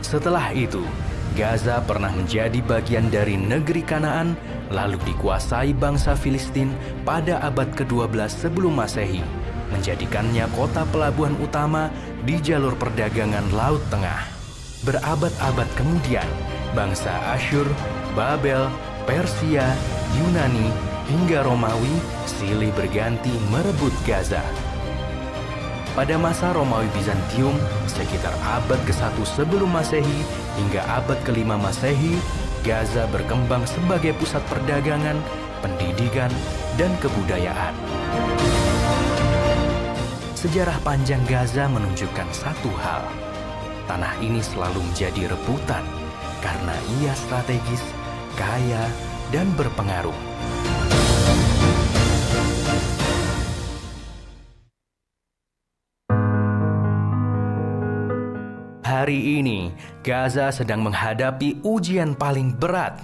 Setelah itu, Gaza pernah menjadi bagian dari negeri Kanaan, lalu dikuasai bangsa Filistin pada abad ke-12 sebelum Masehi, menjadikannya kota pelabuhan utama di jalur perdagangan Laut Tengah. Berabad-abad kemudian, bangsa Asyur, Babel, Persia, Yunani, hingga Romawi silih berganti merebut Gaza. Pada masa Romawi Bizantium, sekitar abad ke-1 sebelum Masehi hingga abad ke-5 Masehi, Gaza berkembang sebagai pusat perdagangan, pendidikan, dan kebudayaan. Sejarah panjang Gaza menunjukkan satu hal. Tanah ini selalu menjadi rebutan karena ia strategis, kaya, dan berpengaruh. Hari ini, Gaza sedang menghadapi ujian paling berat.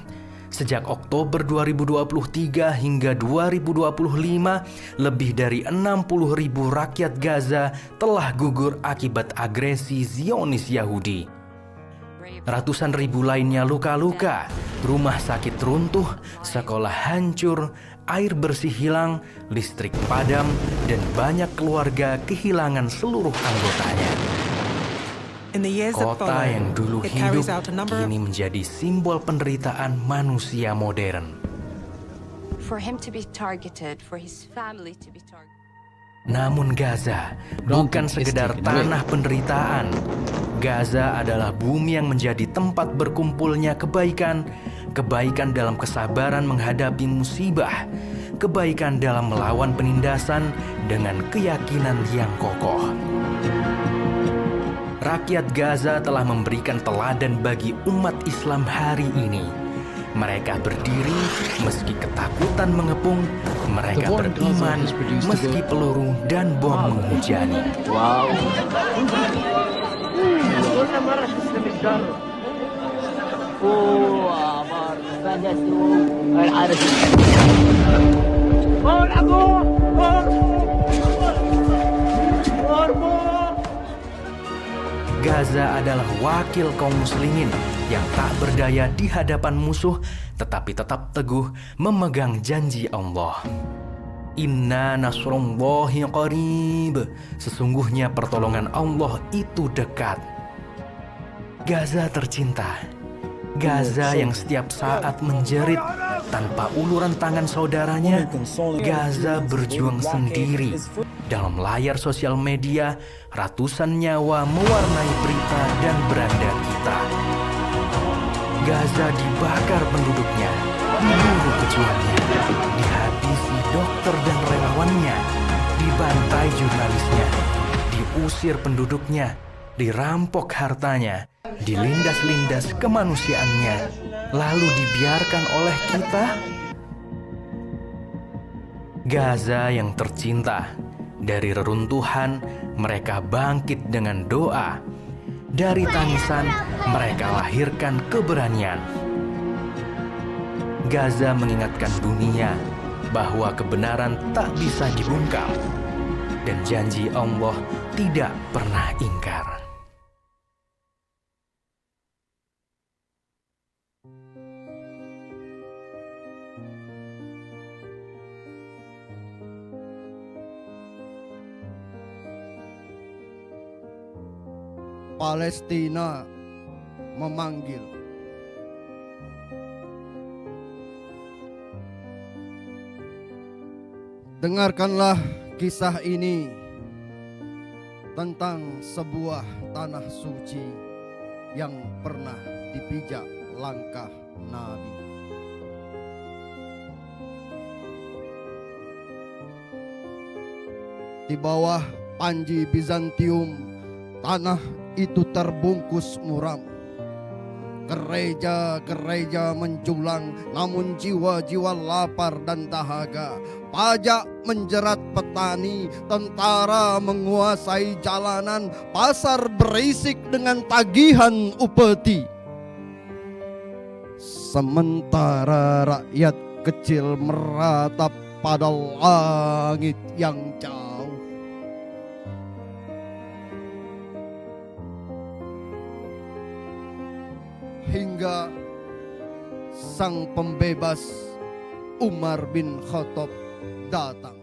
Sejak Oktober 2023 hingga 2025, lebih dari 60.000 rakyat Gaza telah gugur akibat agresi Zionis Yahudi. Ratusan ribu lainnya luka-luka, rumah sakit runtuh, sekolah hancur, air bersih hilang, listrik padam, dan banyak keluarga kehilangan seluruh anggotanya. Kota yang dulu hidup kini menjadi simbol penderitaan manusia modern. Namun Gaza bukan sekedar tanah penderitaan. Gaza adalah bumi yang menjadi tempat berkumpulnya kebaikan, kebaikan dalam kesabaran menghadapi musibah, kebaikan dalam melawan penindasan dengan keyakinan yang kokoh. Rakyat Gaza telah memberikan teladan bagi umat Islam hari ini. Mereka berdiri meski ketakutan mengepung, mereka beriman meski peluru dan bom menghujani. Gaza adalah wakil kaum muslimin yang tak berdaya di hadapan musuh, tetapi tetap teguh memegang janji Allah. Inna nasrullahi qarib. Sesungguhnya pertolongan Allah itu dekat. Gaza tercinta. Gaza yang setiap saat menjerit tanpa uluran tangan saudaranya. Gaza berjuang sendiri. Dalam layar sosial media, ratusan nyawa mewarnai berita dan beranda kita. Gaza dibakar penduduknya, dibunuh pejuangnya, dihabisi dokter dan relawannya, dibantai jurnalisnya, diusir penduduknya, dirampok hartanya, dilindas-lindas kemanusiaannya, lalu dibiarkan oleh kita. Gaza yang tercinta, dari reruntuhan mereka bangkit dengan doa. Dari tangisan mereka lahirkan keberanian. Gaza mengingatkan dunia bahwa kebenaran tak bisa dibungkam dan janji Allah tidak pernah ingkar. Palestina memanggil. Dengarkanlah kisah ini tentang sebuah tanah suci yang pernah dipijak langkah Nabi. Di bawah panji Bizantium, tanah itu terbungkus muram. Gereja-gereja menjulang, namun jiwa-jiwa lapar dan dahaga. Pajak menjerat petani, tentara menguasai jalanan, pasar berisik dengan tagihan upeti. Sementara rakyat kecil meratap pada langit yang jauh. hingga sang pembebas Umar bin Khattab datang.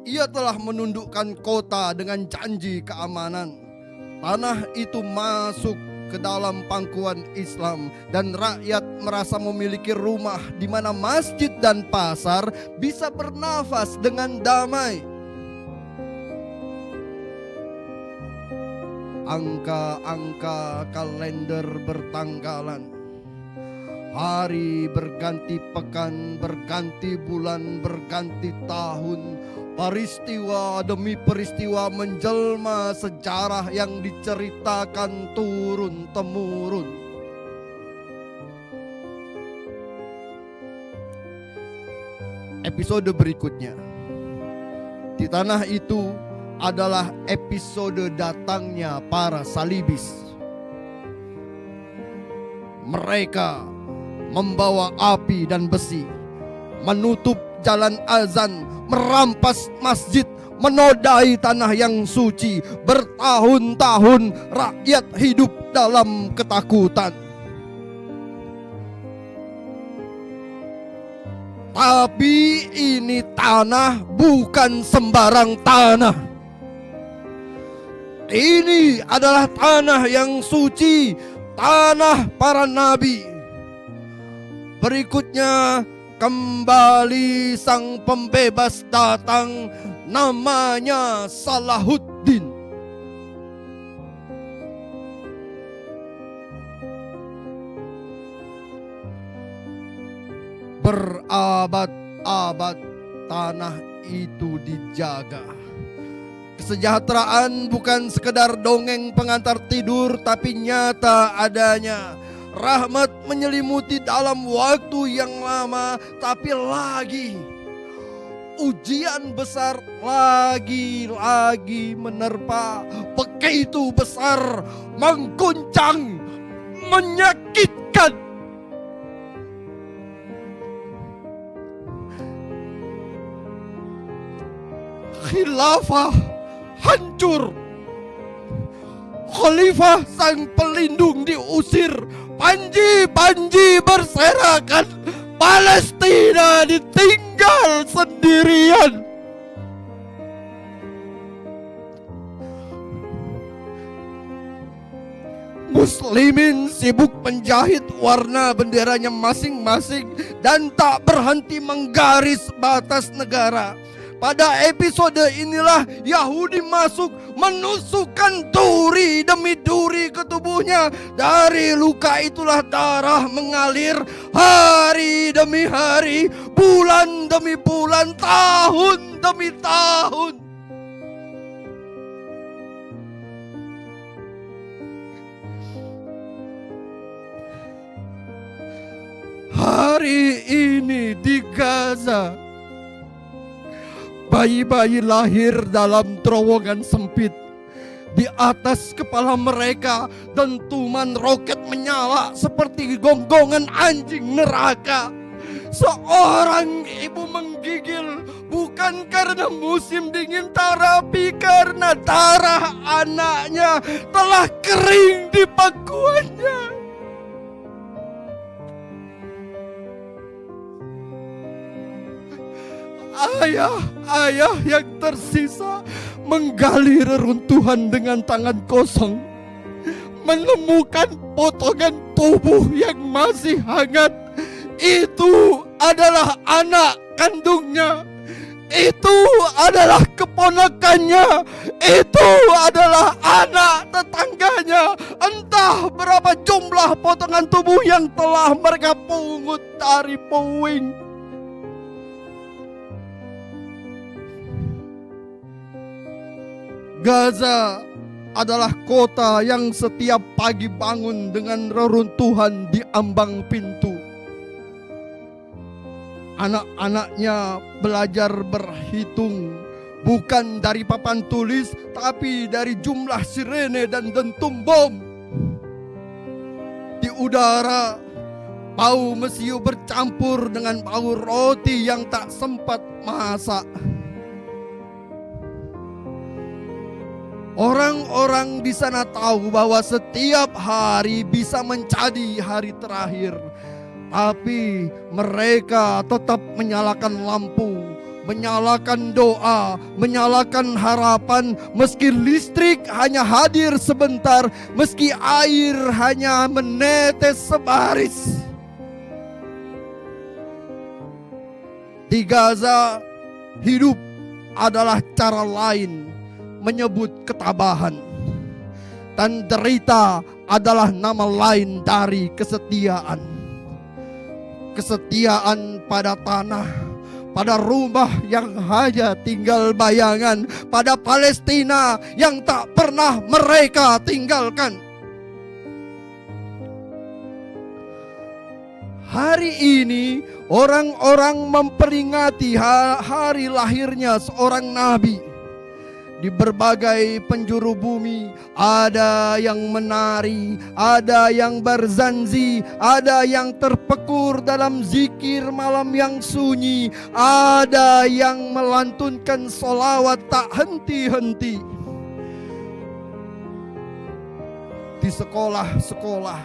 Ia telah menundukkan kota dengan janji keamanan. Tanah itu masuk ke dalam pangkuan Islam dan rakyat merasa memiliki rumah di mana masjid dan pasar bisa bernafas dengan damai. Angka-angka kalender bertanggalan. Hari berganti pekan, berganti bulan, berganti tahun. Peristiwa demi peristiwa menjelma sejarah yang diceritakan turun-temurun. Episode berikutnya di tanah itu adalah episode datangnya para salibis. Mereka membawa api dan besi, menutup jalan azan, merampas masjid, menodai tanah yang suci. Bertahun-tahun rakyat hidup dalam ketakutan. Tapi ini tanah bukan sembarang tanah. Ini adalah tanah yang suci, tanah para nabi. Berikutnya kembali sang pembebas datang, namanya Salahuddin. Berabad-abad tanah itu dijaga. Kesejahteraan bukan sekedar dongeng pengantar tidur, tapi nyata adanya. Rahmat menyelimuti dalam waktu yang lama, tapi lagi ujian besar lagi menerpa. Begitu besar, mengguncang, menyakitkan. Khilafah hancur. Khalifah sang pelindung diusir. Panji-panji berserakan. Palestina ditinggal sendirian. Muslimin sibuk menjahit warna benderanya masing-masing dan tak berhenti menggaris batas negara. Pada episode inilah Yahudi masuk, menusukkan duri demi duri ke tubuhnya. Dari luka itulah darah mengalir. Hari demi hari, bulan demi bulan, tahun demi tahun. Hari ini di Gaza, bayi-bayi lahir dalam terowongan sempit. Di atas kepala mereka dentuman roket menyala seperti gonggongan anjing neraka. Seorang ibu menggigil bukan karena musim dingin, tapi karena darah anaknya telah kering di pangkuannya. Ayah yang tersisa menggali reruntuhan dengan tangan kosong, menemukan potongan tubuh yang masih hangat. Itu adalah anak kandungnya, itu adalah keponakannya, itu adalah anak tetangganya. Entah berapa jumlah potongan tubuh yang telah mereka pungut dari puing. Gaza adalah kota yang setiap pagi bangun dengan reruntuhan di ambang pintu. Anak-anaknya belajar berhitung bukan dari papan tulis, tapi dari jumlah sirene dan dentum bom. Di udara, bau mesiu bercampur dengan bau roti yang tak sempat masak. Orang-orang di sana tahu bahwa setiap hari bisa menjadi hari terakhir. Tapi mereka tetap menyalakan lampu, menyalakan doa, menyalakan harapan, meski listrik hanya hadir sebentar, meski air hanya menetes sebaris. Di Gaza, hidup adalah cara lain menyebut ketabahan, dan derita adalah nama lain dari kesetiaan. Kesetiaan pada tanah, pada rumah yang hanya tinggal bayangan, pada Palestina yang tak pernah mereka tinggalkan. Hari ini orang-orang memperingati hari lahirnya seorang nabi. Di berbagai penjuru bumi ada yang menari, ada yang berzanzi, ada yang terpekur dalam zikir malam yang sunyi, ada yang melantunkan solawat tak henti-henti. Di sekolah-sekolah,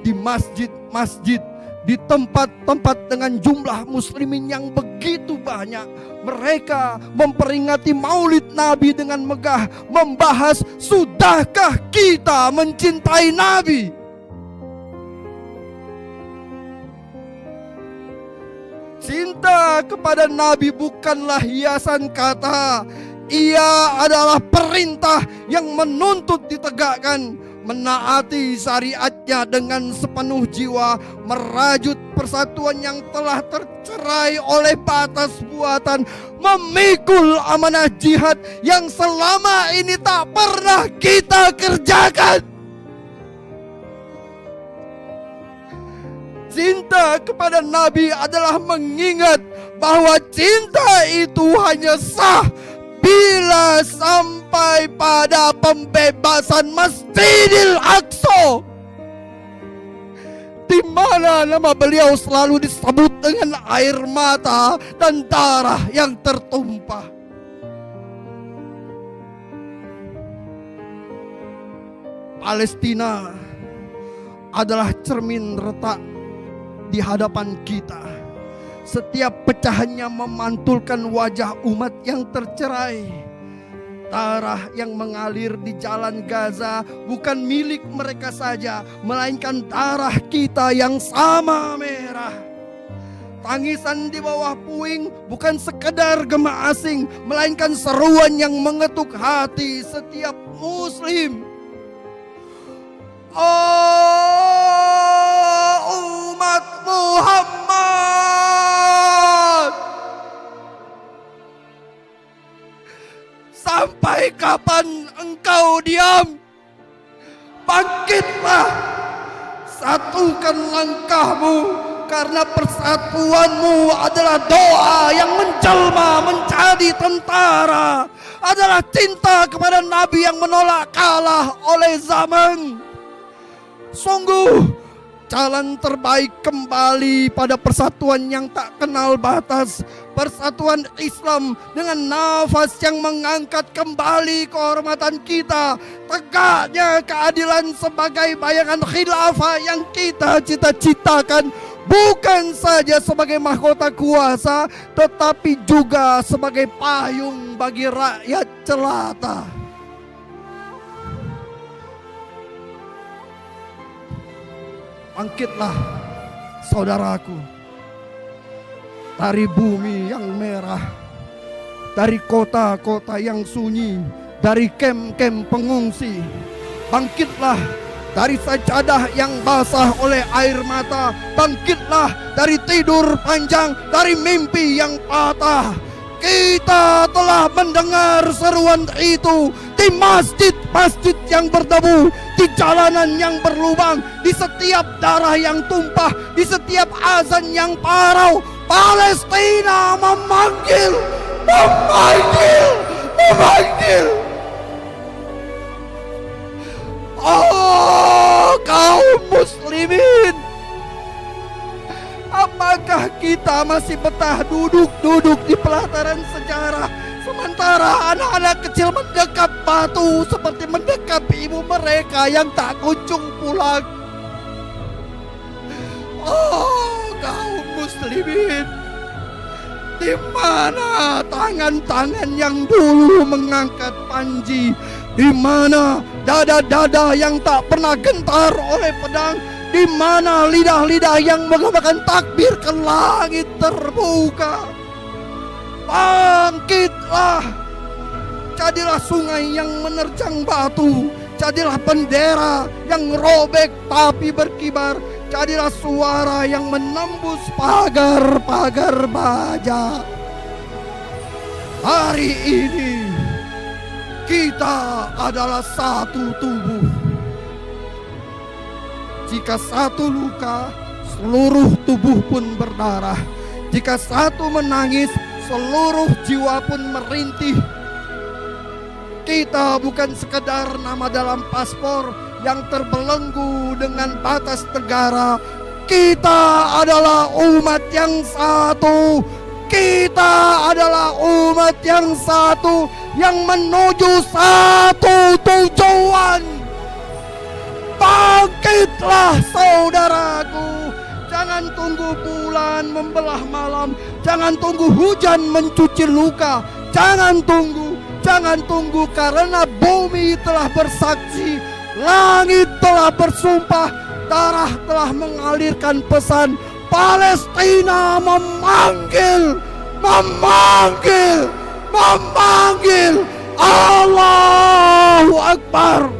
di masjid-masjid, di tempat-tempat dengan jumlah muslimin yang begitu banyak, mereka memperingati Maulid Nabi dengan megah, membahas sudahkah kita mencintai Nabi. Cinta kepada Nabi bukanlah hiasan kata, ia adalah perintah yang menuntut ditegakkan. Menaati syariatnya dengan sepenuh jiwa, merajut persatuan yang telah tercerai oleh batas buatan, memikul amanah jihad yang selama ini tak pernah kita kerjakan. Cinta kepada Nabi adalah mengingat bahwa cinta itu hanya sah bila sampai pada pembebasan Masjidil Aqsa, di mana nama beliau selalu disebut dengan air mata dan darah yang tertumpah. Palestina adalah cermin retak di hadapan kita. Setiap pecahannya memantulkan wajah umat yang tercerai. Darah yang mengalir di jalan Gaza bukan milik mereka saja, melainkan darah kita yang sama merah. Tangisan di bawah puing bukan sekedar gema asing, melainkan seruan yang mengetuk hati setiap muslim. Oh umat Muhammad, sampai kapan engkau diam? Bangkitlah, satukan langkahmu, karena persatuanmu adalah doa yang menjelma menjadi tentara, adalah cinta kepada Nabi yang menolak kalah oleh zaman. Sungguh jalan terbaik kembali pada persatuan yang tak kenal batas, persatuan Islam dengan nafas yang mengangkat kembali kehormatan kita, tegaknya keadilan sebagai bayangan khilafah yang kita cita-citakan, bukan saja sebagai mahkota kuasa, tetapi juga sebagai payung bagi rakyat jelata. Bangkitlah saudaraku, dari bumi yang merah, dari kota-kota yang sunyi, dari kem-kem pengungsi. Bangkitlah dari sajadah yang basah oleh air mata. Bangkitlah dari tidur panjang, dari mimpi yang patah. Kita telah mendengar seruan itu di masjid-masjid yang berdebu, di jalanan yang berlubang, di setiap darah yang tumpah, di setiap azan yang parau. Palestina memanggil, memanggil, memanggil. Oh kaum muslimin, apakah kita masih betah duduk-duduk di pelataran sejarah sementara anak-anak kecil mendekat batu seperti mendekap ibu mereka yang tak kunjung pulang. Oh, kaum muslimin, di mana tangan-tangan yang dulu mengangkat panji? Di mana dada-dada yang tak pernah gentar oleh pedang? Di mana lidah-lidah yang mengembangkan takbir ke langit terbuka? Bangkitlah, jadilah sungai yang menerjang batu, jadilah bendera yang robek tapi berkibar, jadilah suara yang menembus pagar-pagar baja. Hari ini kita adalah satu tubuh. Jika satu luka, seluruh tubuh pun berdarah. Jika satu menangis, seluruh jiwa pun merintih. Kita bukan sekedar nama dalam paspor yang terbelenggu dengan batas negara. Kita adalah umat yang satu. Kita adalah umat yang satu yang menuju satu tujuan. Bangkitlah saudaraku. Jangan tunggu bulan membelah malam. Jangan tunggu hujan mencuci luka. Jangan tunggu karena bumi telah bersaksi. Langit telah bersumpah. Darah telah mengalirkan pesan. Palestina memanggil. Allahu Akbar.